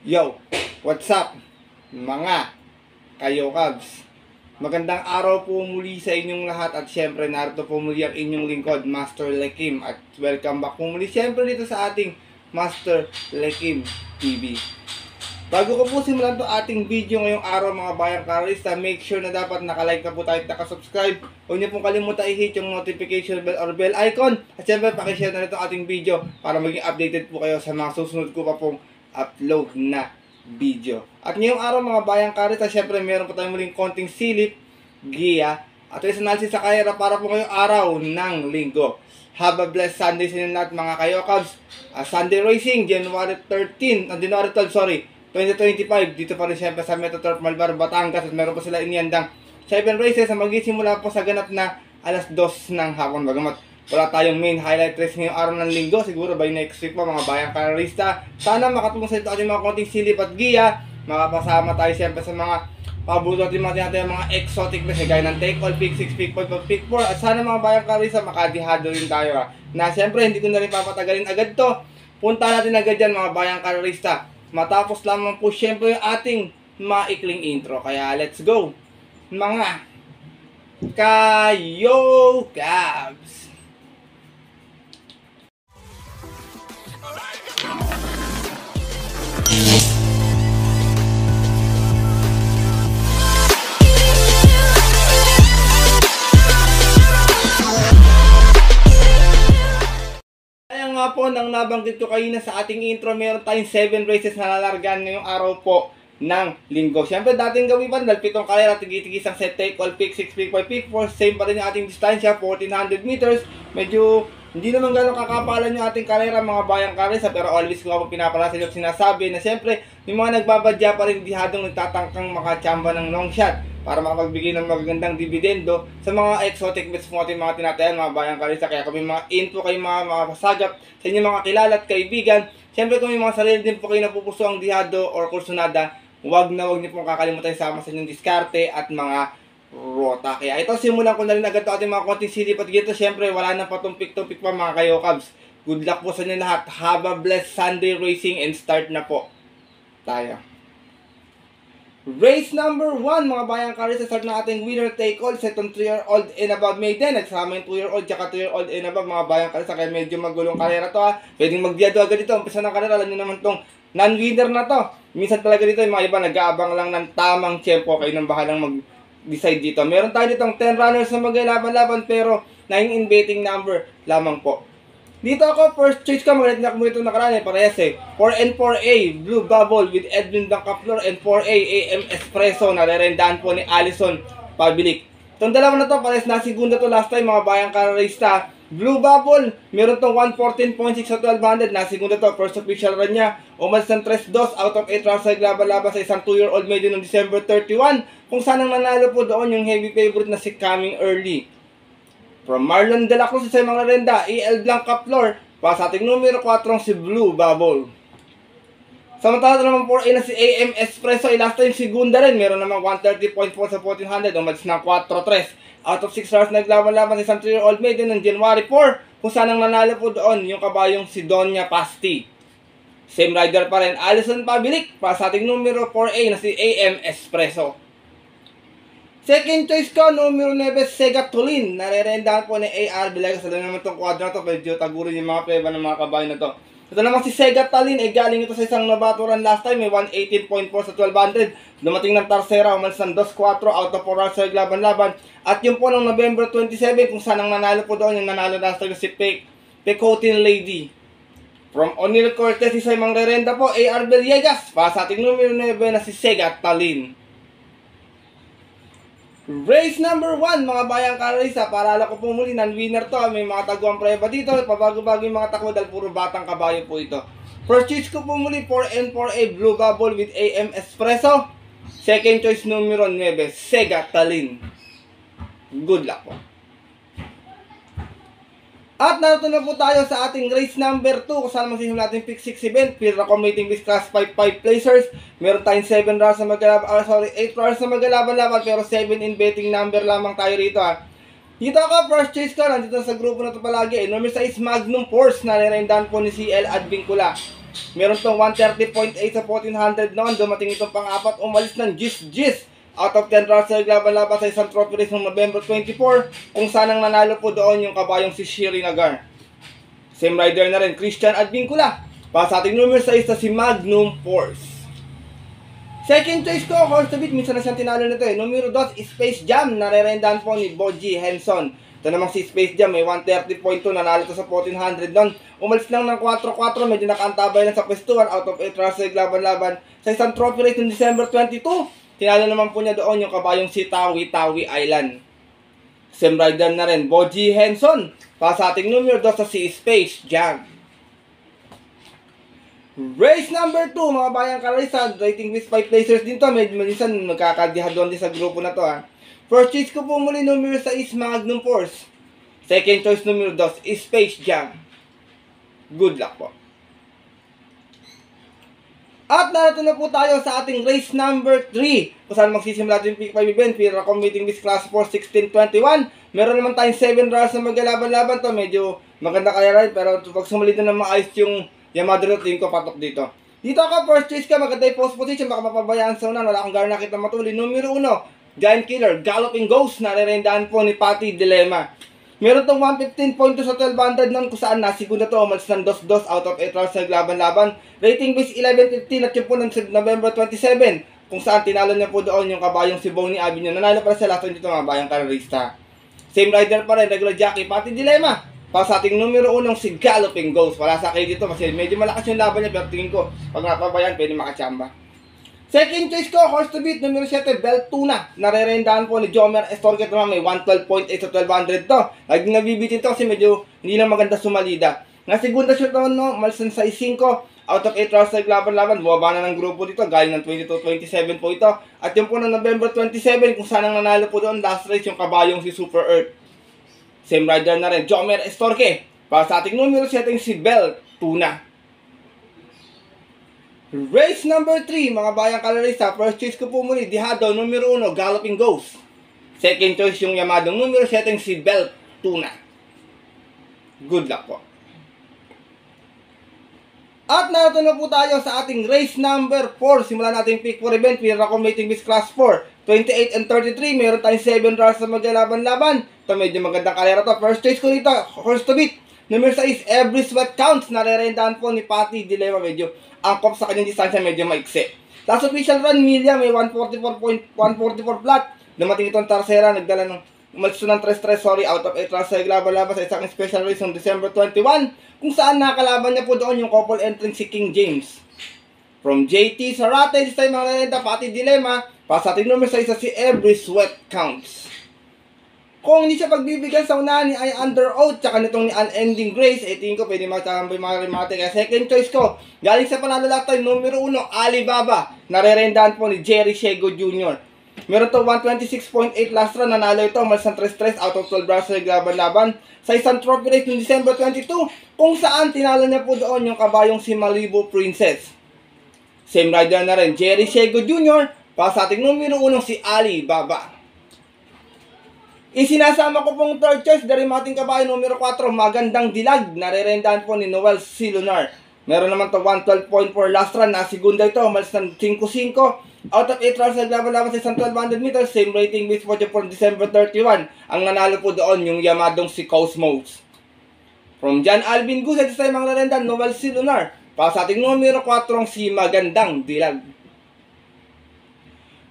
Yo, what's up mga kayo Cubs? Magandang araw po muli sa inyong lahat at syempre narito po muli ang inyong lingkod, Master Lekim, at welcome back po muli syempre dito sa ating Master Lekim TV. Bago ko po simulan to ating video ngayong araw mga bayang karista, make sure na dapat nakalike na po tayo at nakasubscribe. Huwag niyo pong kalimutan i-hit yung notification bell or bell icon. At syempre pakishare na ito ating video para maging updated po kayo sa mga susunod ko pa pong upload na video. At ngayong araw mga bayang karista, syempre meron po tayong muling konting silip, giya, at race analysis sa karera para po ngayong araw ng linggo. Have a blessed Sunday sa inyo lahat mga kayo Cubs. Sunday Racing, January 12, 2025. Dito pa rin syempre sa Metro Turf Malvar, Batangas. At meron po sila iniandang 7 races na magsisimula po sa ganap na alas 2 ng hapon. Bagamat wala tayong main highlight race ngayong araw ng linggo, siguro by next week po mga bayang karista. Sana makatulong sa ito ating mga konting silip at giya. Makapasama tayo siyempre sa mga pabuto at mga exotic race gaya ng take all, pick 6, pick 5, pick 4. At sana mga bayang karista makadihado rin tayo na siyempre hindi ko na rin papatagalin agad to. Punta natin agad dyan mga bayang karista. Matapos lamang po siyempre yung ating maikling intro. Kaya let's go mga kayo Cubs. Nga po, nang nabanggit ko kayo na sa ating intro, meron tayong 7 races na lalargan ngayong araw po ng linggo. Siyempre, dating gawin pa, dahil 7 karera, tigis ang set, take all, pick 6, pick 5, pick 4. Same pa rin yung ating distansya, 1400 meters. Medyo hindi naman gano'ng kakapalan yung ating karera mga bayang karesa, pero always ko nga po pinapala sa inyo sinasabi na siyempre, yung mga nagbabadya pa rin dihadong nagtatangkang makachamba ng long shot para makapagbigay ng magagandang dividendo sa mga exotic bets mo ating mga tinatayan mga bayang karisa. Kaya kung may mga info kayo mga pasagap sa inyong mga kilala at kaibigan, siyempre kung may mga sarili din po kayo napupuso ang dihado or kursunada, huwag niyo pong kakalimutan sama sa inyong diskarte at mga rota. Kaya ito, simulan ko na rin agad ito ating mga konting silip at gito. Siyempre wala nang patumpik-tumpik pa mga kayo Cubs. Good luck po sa inyo lahat. Have a blessed Sunday racing and start na po tayo. Race number 1 mga bayang karista, start na ating winner take all, setong 3-year-old and above maiden. Nagsama yung 2-year-old tsaka 2-year-old and above mga bayang karista, kaya medyo magulong karera to Pwedeng magdiado agad dito, umpisa ng karera, alam nyo naman tong non-winner na to. Minsan talaga dito yung mga iba nag-aabang lang ng tamang tempo, kayo nang bahalang mag-decide dito. Meron tayo ditong 10 runners na maglaban-laban pero 9 in betting number lamang po. Dito ako, first choice ko, maganda ko ito nakaraan parehas 4N4A, Blue Bubble with Edwin Dancaflor and 4A AM Espresso na re-rendahan po ni Alison Pabilik. Itong dalawa na to, parehas na segunda to last time mga bayang karista. Blue Bubble, meron tong 114.6 sa 1200, na segunda to, first official run niya. Umalis ng 3-2 out of 8 rounds sa laban-laban sa isang 2-year-old maiden noong December 31, kung saan ang nanalo po doon yung heavy favorite na si Coming Early. From Marlon De La Cruz sa mga renda, EL Dancaflor, pa sa ating numero 4 si Blue Bubble. Samantala naman 4A na si AM Espresso, last time segunda rin, meron namang 130.4 sa 1400, umalis ng 4-3. Out of 6 rounds naglaban-laban sa isang 3-year-old maiden ng January 4, kung saan ang nanalo po doon yung kabayong si Donya Pasti. Same rider pa rin, Alison Pabilik, pa sa ating numero 4A na si AM Espresso. Second choice ko, numero 9, Segatulin. Nare-rendahan po ni AR Villegas. Alam naman itong quadro na ito, medyo tagurin yung mga preba ng mga kabayo na ito. Ito naman si Segatulin, galing ito sa isang nabaturan last time, may 118.4 sa 1200. Dumating ng Tarsera, umalis ng 2-4 out of 4 rounds sa laban-laban. At yung po noong November 27, kung saan ang nanalo po doon, yung nanalo last time si Pecotin Lady. From O'Neal Cortez, isa yung mga re-renda po, AR Villegas. Pa sa ating numero 9 na si Segatulin. Race number 1 mga bayang karisa, paalala ko po muli, non-winner to, may mga taguang preba dito, pabago-bago yung mga takbo dahil puro batang kabayo po ito. First choice ko po muli, 4N4A Blue Bubble with AM Espresso. Second choice numero 9, Segatulin. Good luck po. At narito na po tayo sa ating race number 2 kung saan magsisimula natin pick 6 event. Field accommodating with class 5 placers. Meron tayong 7 rounds na magalaban, 8 rounds na magalaban-laban pero 7 in betting number lamang tayo rito Dito ako, first choice ko, nandito sa grupo na ito palagi. Number 6 Magnum Force na nirendahan po ni CL Advincula. Meron tong 130.8 sa 1400 noon. Dumating itong pang-apat, umalis ng Gis out of 10 rounds sa laban-laban sa isang trophy race noong November 24, kung saan ang nanalo po doon yung kabayong si Shiri Nagar. Same rider na rin, Christian Advincula. Para sa ating numero 6 na si Magnum Force. Second choice ko, horse to beat, minsan na siyang tinalo nito eh. Numero 2, Space Jam, narerendahan po ni Boji Henson. Ito namang si Space Jam, may 130.2, nanalo to sa 1400 doon. Umalis lang ng 4-4, medyo nakaantabay lang sa pwestuhan, out of 8 rounds sa laban-laban. Sa isang trophy race noong December 22, tinalo naman po niya doon yung kabayong si Tawi Island. Same rider na rin, Boji Henson. Para sa ating numero 2 sa si Space Jam. Race number 2, mga bayang karisa, rating with 5 placers din to. Medyo minsan nagkakadihaduan din sa grupo na to ha. First choice ko po muli numero 6, Magnum Force. Second choice numero 2, Space Jam. Good luck po. At narito na po tayo sa ating race number 3. Kung saan magsisimula yung Pick 5 event, Pira Competing with Class 4 1621. Meron naman tayong 7 rounds na maglalaban-laban to. Medyo maganda kaya rin, pero pag sumalit na maayos yung Yamada routine ko, patok dito. Dito ako, first choice ka, maganda yung post position, baka mapabayaan sa unan, wala akong gano'n nakita matuli. Numero 1, Giant Killer, Galloping Ghost, narerendahan po ni Patty Dilemma. Meron tong 115.2 sa 1200 nun, kung saan nasigunda to, umalis ng 2-2 out of 8 rounds sa laban-laban. Rating base 1115 at yun po ng November 27, kung saan tinalo niya po doon yung kabayong si Bonnie Avenue. Nanalo para sa last one dito mga bayang karerista. Same rider pa rin, regular jockey, Patty Dilemma. Para sa ating numero 1 si Galloping Ghost. Wala sa kayo dito kasi medyo malakas yung laban niya, pero tingin ko pag napabayan pwede makachamba. Second choice ko, horse to beat, numero 7, Beltuna. Narerendahan po ni Jomer Estorquet naman, may 112.8 sa 1200 to. Laging nabibitin to kasi medyo hindi lang maganda sumalida. Nasigunda siya to, no, malsan sa 5, out of 8 rounds sa laban-laban. Bumaba na ng grupo dito, galing ng 22-27 po ito. At yun po ng November 27, kung saan ang nanalo po doon, last race yung kabayong si Super Earth. Same rider na rin, Jomer Estorque. Para sa ating numero 7, si Beltuna. Race number 3, mga bayang kalarista. First choice ko po muli, Dihado, numero 1, Galloping Ghost. Second choice yung Yamadong numero 7, si Beltuna. Good luck po. At narito na po tayo sa ating race number 4. Simulan natin pick for event. We are accommodating with class 4. 28 and 33. Meron tayong 7 rounds na maglalaban-laban. Ito medyo magandang karera to. First choice ko dito, horse to beat. Number 6, Every Sweat Counts. Narerendahan po ni Patty Dilemma. Medyo angkop sa kanyang distansya, medyo maiksi. Last official run, Milia, may 144 flat. Dumating itong Tarsera, nagdala ng umalis ng 3-3, out of 8 rounds sa laban-laban sa isang special race ng December 21, kung saan nakalaban niya po doon yung couple entrance si King James. From JT Sarate, this time mga nalenda, Patty Dilemma, para sa ating numero 6 si Every Sweat Counts. Kung hindi siya pagbibigyan sa unahan ni I Under Oath, tsaka nitong ni Unending Grace, tingin ko pwede makatambay mga remate. Kaya second choice ko, galing sa panalo last time, numero 1, Alibaba, narerendahan po ni Jerry Shego Jr. Meron to 126.8 last run, nanalo ito, umalis ng 3-3 out of 12 rounds sa laban-laban sa isang trophy race noong December 22, kung saan tinalo niya po doon yung kabayong si Malibu Princess. Same rider na rin, Jerry Shego Jr. Para sa ating numero 1 si Alibaba. Isinasama ko pong third choice, darimating kabayo numero 4, Magandang Dilag, narerendahan po ni Noel Silunar. Meron naman to 112.4 last run, nasigunda ito, umalis ng 5-5. Out of 8 rounds naglaban-laban sa isang 1200 meters, same rating base for December 31. Ang nanalo po doon yung Yamadong si Cosmos. From John Alvin Guzet, sa mga narendan, Noel Silunar. Para sa ating numero 4, si Magandang Dilag.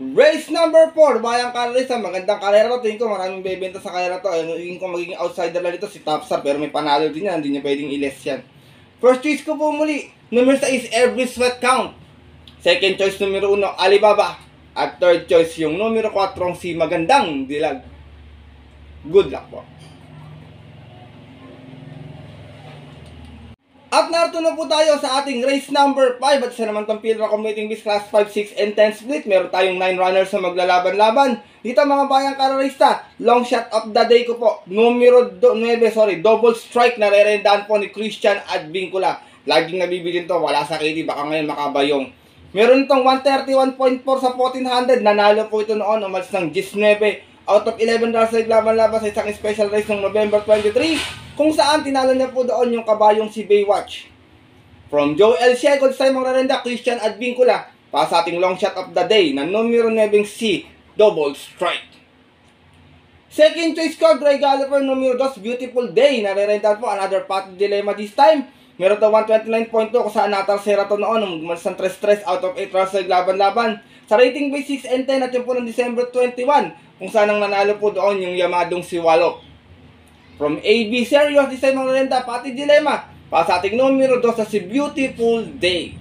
Race number 4, bayang karera, magandang karera to. Tingin ko maraming bebenta sa karera to. Tingin ko magiging outsider lang dito si Topstar, pero may panalo din yan, hindi niya pwedeng i-less yan. First choice ko po muli, numero 6, Every Sweat Count. Second choice numero 1, Alibaba. At third choice yung numero 4, si Magandang Dilag. Good luck po. At narito na po tayo sa ating race number 5. At isa naman itong Pilra Competing Beast Class 5, 6, and 10 split. Meron tayong 9 runners na maglalaban-laban. Dito mga bayang karerista, long shot of the day ko po. Numero 9, double strike na rerendahan po ni Christian Advincula. Laging nabibilin to, wala sa KD, baka ngayon makabayong. Meron itong 131.4 sa 1400. Nanalo po ito noon, umalis ng 19 out of 11 rounds na laban-laban sa isang special race ng November 23, kung saan tinalo niya po doon yung kabayong si Baywatch. From Joel Ciego, sa mga renda, Christian Advincula, para sa ating long shot of the day na numero 9 C, double strike. Second choice ko, Gray Galloper, numero 2, Beautiful Day. Nare-rental po, another Path Dilemma this time. Meron to 129.2 kung saan natalsera to noon, umalis ng 3-3 out of 8 runs laban-laban. Sa rating base 6 and 10 at yung po ng December 21, kung saan ang nanalo po doon yung Yamadong si Walo. From AB Serious, this time mga renta, Path Dilemma. Para sa ating numero 2 sa si Beautiful Day.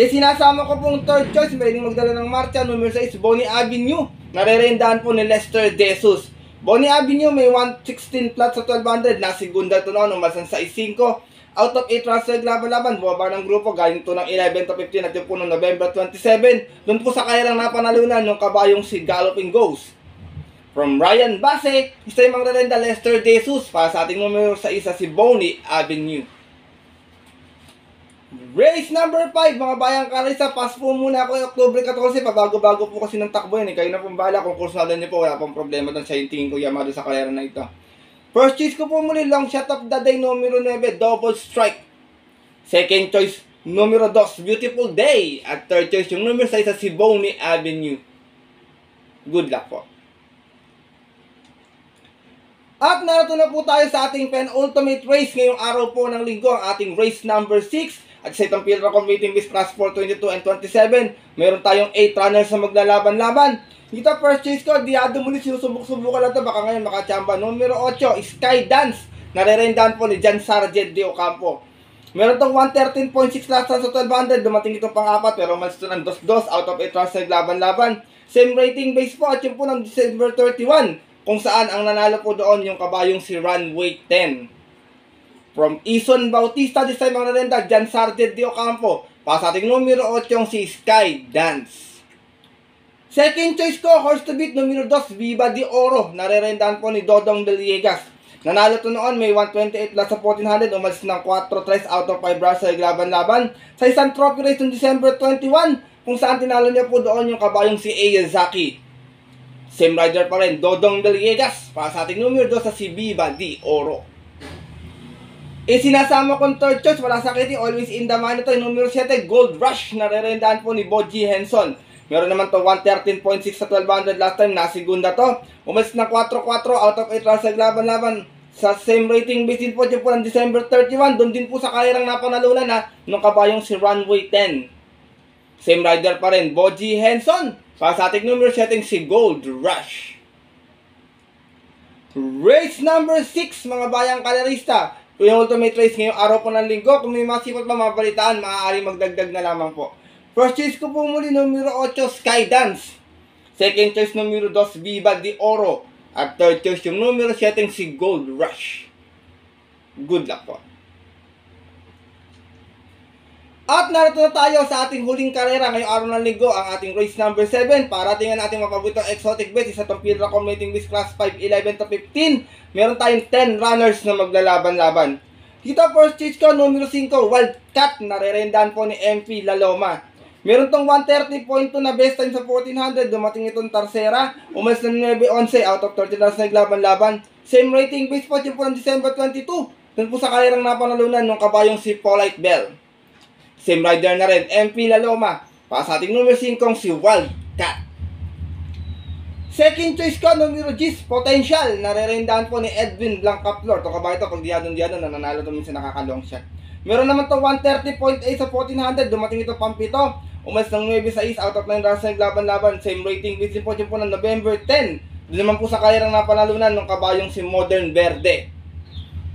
Sinasama ko pong third choice, pwedeng magdala ng marcha, numero 6, Bonnie Avenue. Narerendahan po ni Lester De Jesus. Bonnie Avenue may 116 flat sa 1200, nasigunda to noon, umasan sa 5 out of 8 runs laban-laban, bumaba ng grupo, galing to ng 11 to 15 at yung po noong November 27, doon po sa kairang napanalunan ng kabayong si Galloping Ghost. From Ryan Base, isa yung magrerenda Lester De Jesus, para sa ating numero sa isa si Bonnie Avenue. Race number 5, mga bayang karisa, pass po muna ako yung October 14, pabago-bago po kasi ng takbo yan, kayo na pong bahala, kung kursalan niyo po, wala pong problema doon sa yung tingin ko Yamado sa karera na ito. First choice ko po muli, long shot of the day, numero 9, double strike. Second choice, numero 2, Beautiful Day. At third choice, yung numero 6 si Bonnie Avenue. Good luck po. At narito na po tayo sa ating penultimate race ngayong araw po ng linggo, ang ating race number 6. At sa itong field competing with class 4, 22 and 27, meron tayong 8 runners na maglalaban-laban. Dito first choice ko, diado muli, sinusubok-subukan lang ito, baka ngayon makachamba. Numero 8, Sky Dance, narerendahan po ni Jan Sargent de Ocampo. Meron itong 113.6 last runs sa 1200, dumating itong pang-apat, pero mas ito ng 2-2 out of 8 runs na naglaban-laban. Same rating base po at yung po ng December 31, kung saan ang nanalo po doon yung kabayong si Runway 10. From Ison Bautista, this time ang narenda, Jan Sargent de Ocampo. Para sa ating numero 8 yung si Sky Dance. Second choice ko, horse to beat, numero 2, Viva de Oro. Narerendahan po ni Dodong Villegas. Nanalo to noon, may 128 plus sa 1400, umalis ng 4-3 out of 5 runs sa laban-laban. Sa isang trophy race ng December 21, kung saan tinalo niya po doon yung kabayong si Aiyazaki. Same rider pa rin, Dodong Villegas. Para sa ating numero 2 sa si Viva de Oro. Sinasama kong third choice, wala sakit, always in the money ito, yung numero 7, Gold Rush, narerendahan po ni Boji Henson. Meron naman to 113.6 sa 1200 last time, nasigunda to. Umalis ng 4-4 out of 8 runs sa laban-laban. Sa same rating base din po dyan po ng December 31, doon din po sa kairang napanalunan na nung kabayong si Runway 10. Same rider pa rin, Boji Henson. Para sa ating numero 7, si Gold Rush. Race number 6, mga bayang kalerista. Yung ultimate race ngayong araw po ng linggo. Kung may mga sipot pa mabalitaan, maaari magdagdag na lamang po. First choice ko po muli, numero 8, Sky Dance. Second choice, numero 2, Viva de Oro. At third choice, yung numero 7, si Gold Rush. Good luck po. At narito na tayo sa ating huling karera ngayong araw ng linggo, ang ating race number 7. Para tingnan natin mapabuitong exotic bet, isa itong field accommodating with class 5, 11 to 15. Meron tayong 10 runners na maglalaban-laban. Dito first choice ko, numero 5, Wildcat, narerendahan po ni MP Laloma. Meron tong 130.2 na best time sa 1400, dumating itong Tarsera, umalis na 9-11 out of 30 runs na naglaban-laban. Same rating base po yung po ng December 22, dun po sa karerang napanalunan ng kabayong si Polite Bell. Same rider na rin, MP Laloma. Para sa ating numero 5, si Wildcat. Second choice ko, numero 10, Potential. Narerendahan po ni Edwin Blancaflor. Ito kabayo ito, pag diyadon-diyadon, nanalo ito minsan nakaka-long shot. Meron naman ito 130.8 sa 1400, dumating ito pampito. Umalis ng 9-6 out of 9 runs na laban-laban. Same rating base po dyan po ng November 10. Doon naman po sa kairang napanalunan ng kabayong si Modern Verde.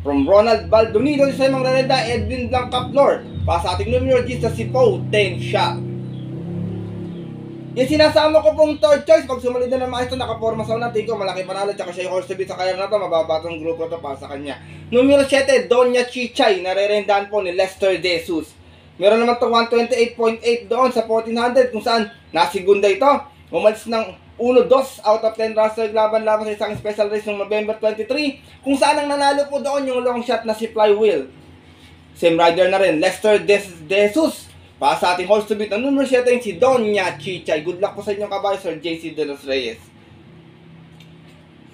From Ronald Baldonido, sa mga rarenda, Edwin Blancaflor. Para sa ating numero 10 sa si Potential. Yung sinasama ko pong third choice, pag sumalid na naman ito, nakaporma sa unang ko, malaki panalo, tsaka siya yung horse to beat sa kaya na ito, mababatong grupo ito para sa kanya. Numero 7, Doña Chichay, narerendahan po ni Lester De Jesus. Meron naman ito 128.8 doon sa 1400, kung saan nasigunda ito. Umalis ng 1-2 out of 10 runs laban-laban sa isang special race noong November 23, kung saan ang nanalo po doon yung long shot na si Flywheel. Same rider na rin, Lester De Jesus. Para sa ating horse to beat, ang numero 7 si Doña Chichay. Good luck po sa inyong kabayo, Sir JC De Los Reyes.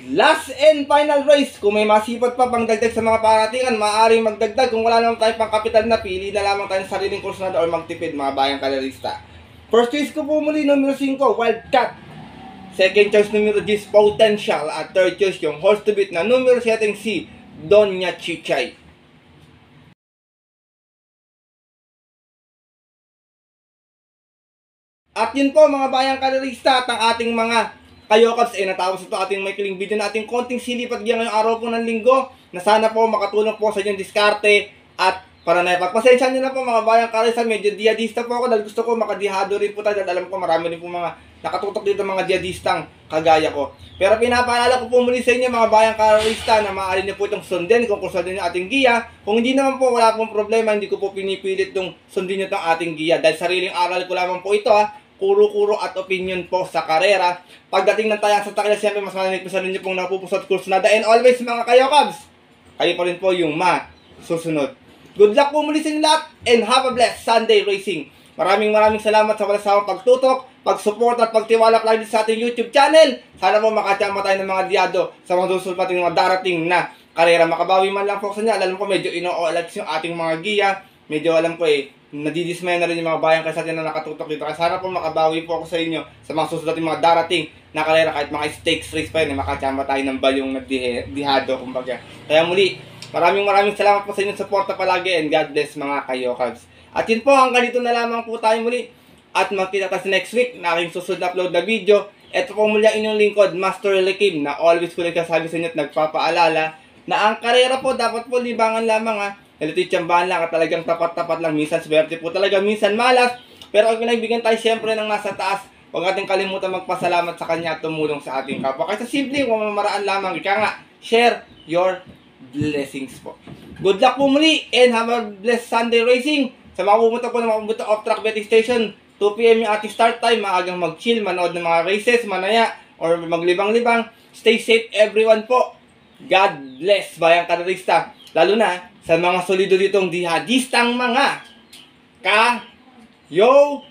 Last and final race. Kung may masipot pa pang dagdag sa mga paratingan, maaaring magdagdag. Kung wala naman tayo pang kapital na, pili na lamang tayo sa sariling kursunada or magtipid, mga bayang kalerista. First choice ko po muli, numero 5, Wildcat. Second choice, numero 10, Potential. At third choice, yung horse to beat na numero 7, si Doña Chichay. At yun po mga bayang kalerista at ang ating mga kayokabs natapos ito ating maikling video na ating konting silipat ngayong araw po ng linggo na sana po makatulong po sa inyong diskarte at para na pagpasensya nyo na po mga bayang kalerista, medyo diadista po ako dahil gusto ko makadihado rin po tayo dahil alam ko marami rin po mga nakatutok dito mga diadistang kagaya ko. Pero pinapaalala ko po muli sa inyo mga bayang kalerista na maaari nyo po itong sundin kung sundin nyo ating giya. Kung hindi naman po wala pong problema, hindi ko po pinipilit itong sundin nyo itong ating giya dahil sariling aral ko lamang po ito kuro-kuro at opinion po sa karera. Pagdating ng tayang sa takila, siyempre mas mananigpisan ninyo pong napupusot kursunada. And always mga kayokabs, kayo pa rin po yung masusunod. Good luck po muli sa inyo lahat and have a blessed Sunday racing. Maraming salamat sa walang sawang pagtutok, pag-support at pagtiwala lagi sa ating YouTube channel. Sana po makatiyama tayo ng mga diado sa mga susunod natin mga darating na karera. Makabawi man lang po sa inyo. Alam ko medyo ino-olax yung ating mga giya. Medyo alam ko nadidismay na rin yung mga bayang kasi atin na nakatutok dito. Kaya sana po makabawi po ako sa inyo sa mga susunod natin mga darating na karera kahit mga stakes race pa yun. Makachamba tayo ng balyong nagdihado kumbaga. Kaya muli, maraming salamat po sa inyong suporta palagi and God bless mga kayokabs. At yun po, hanggang dito na lamang po tayo muli. At magkita tayo next week na aking susunod na upload na video. Ito po muli ang inyong lingkod, Master Lekim, na always ko nagsasabi sa inyo at nagpapaalala na ang karera po dapat po libangan lamang Nalito'y tiyambahan lang at talagang tapat-tapat lang. Minsan swerte po talaga, minsan malas. Pero kung pinagbigyan tayo siyempre ng nasa taas, huwag natin kalimutan magpasalamat sa kanya at tumulong sa ating kapwa. Kaya sa simple, mamamaraan lamang. Ika nga, share your blessings po. Good luck po muli and have a blessed Sunday racing. Sa mga pumunta po na mga off-track betting station, 2 PM yung ating start time. Maagang mag-chill, manood ng mga races, manaya, or maglibang-libang. Stay safe everyone po. God bless bayang kalerista. Lalo na sa mga solido ditong dihadistang mga ka-yo-cabs.